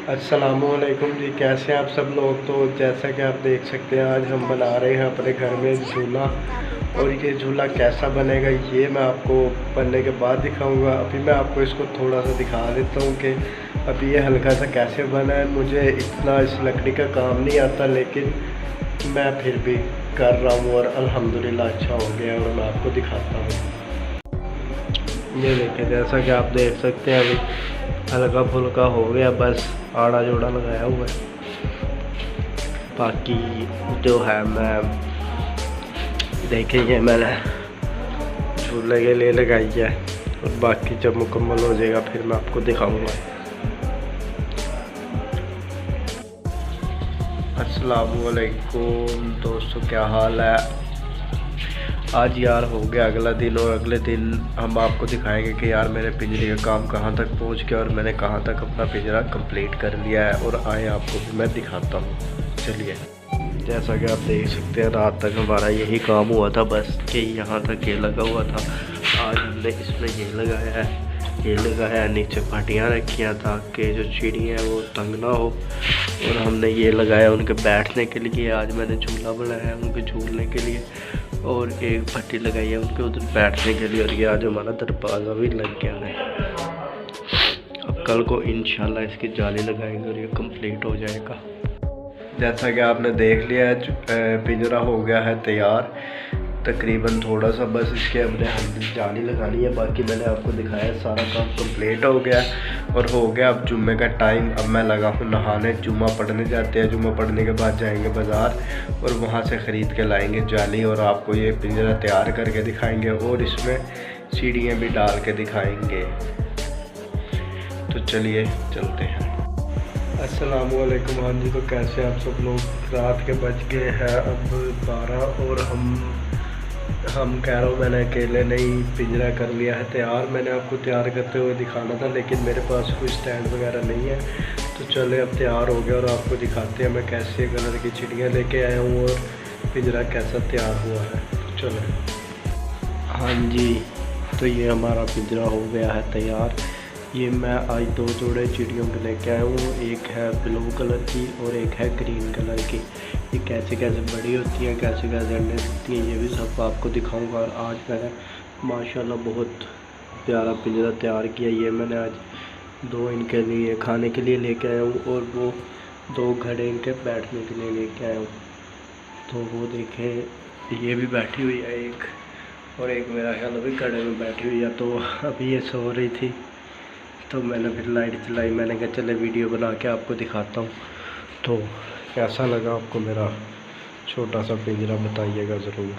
अस्सलामुअलैकुम जी, कैसे हैं आप सब लोग। तो जैसा कि आप देख सकते हैं, आज हम बना रहे हैं अपने घर में झूला। और ये झूला कैसा बनेगा ये मैं आपको बनने के बाद दिखाऊंगा। अभी मैं आपको इसको थोड़ा सा दिखा देता हूँ कि अभी ये हल्का सा कैसे बना है। मुझे इतना इस लकड़ी का काम नहीं आता, लेकिन मैं फिर भी कर रहा हूँ और अल्हम्दुलिल्लाह अच्छा हो गया। और मैं आपको दिखाता हूँ। ये देखें, जैसा कि आप देख सकते हैं अभी हल्का फुल्का हो गया, बस आड़ा जोड़ा लगाया हुआ है। बाकी जो है मैं देखेंगे, मैंने झूले के लिए लगाई है और बाकी जब मुकम्मल हो जाएगा फिर मैं आपको दिखाऊंगा। अस्सलामुअलैकुम दोस्तों, क्या हाल है। आज यार हो गया अगला दिन और अगले दिन हम आपको दिखाएंगे कि यार मेरे पिंजरे का काम कहाँ तक पहुँच गया और मैंने कहाँ तक अपना पिंजरा कंप्लीट कर लिया है। और आए आपको भी मैं दिखाता हूँ। चलिए, जैसा कि आप देख सकते हैं रात तक हमारा यही काम हुआ था, बस कि यहाँ तक ये लगा हुआ था। आज हमने इसमें ये लगाया है, ये लगाया है, नीचे पट्टियाँ रखी हैं ताकि जो चिड़ियाँ हैं वो तंग ना हो। और हमने ये लगाया उनके बैठने के लिए। आज मैंने झूला बनाया है उनके झूलने के लिए और एक पट्टी लगाई है उनके उधर बैठने के लिए। और ये आज हमारा दरवाज़ा भी लग गया है। अब कल को इंशाल्लाह इसकी जाली लगाएंगे और ये कंप्लीट हो जाएगा। जैसा कि आपने देख लिया है, पिंजरा हो गया है तैयार तकरीबन। थोड़ा सा बस इसके हमने जाली लगानी है। बाकी मैंने आपको दिखाया सारा काम कंप्लीट हो गया और हो गया अब जुम्मे का टाइम। अब मैं लगा हूँ नहाने। जुम्मा पढ़ने जाते हैं, जुम्मा पढ़ने के बाद जाएंगे बाज़ार और वहाँ से ख़रीद के लाएंगे जाली और आपको ये पिंजरा तैयार करके दिखाएंगे और इसमें सीढ़ियाँ भी डाल के दिखाएंगे। तो चलिए चलते हैं। अस्सलामुअलैकुम। हाँ जी, तो कैसे आप सब लोग। रात के बज गए हैं अब 12 और हम कह रहा हूँ, मैंने अकेले नहीं पिंजरा कर लिया है तैयार। मैंने आपको तैयार करते हुए दिखाना था, लेकिन मेरे पास कोई स्टैंड वगैरह नहीं है। तो चले अब तैयार हो गया और आपको दिखाते हैं मैं कैसे कलर की चिड़ियाँ लेके आया हूँ और पिंजरा कैसा तैयार हुआ है। तो चले। हाँ जी, तो ये हमारा पिंजरा हो गया है तैयार। ये मैं आज 2 जोड़े चिड़ियों के लेके आया हूँ। एक है ब्लू कलर की और एक है ग्रीन कलर की। ये कैसे कैसे बड़ी होती हैं, कैसे कैसे अंडे देती हैं, ये भी सब आपको दिखाऊंगा। और आज मैंने माशाल्लाह बहुत प्यारा पिंजरा तैयार किया। ये मैंने आज 2 इनके लिए खाने के लिए लेके आया हूँ और वो 2 घड़े इनके बैठने के लिए लेके आया हूँ। तो वो देखें, ये भी बैठी हुई है एक, और एक मेरा ख्याल अभी घड़े में बैठी हुई है। तो अभी ये सो रही थी तो मैंने फिर लाइट चलाई। मैंने कहा चले वीडियो बना के आपको दिखाता हूँ। तो कैसा लगा आपको मेरा छोटा सा पिंजरा बताइएगा ज़रूर।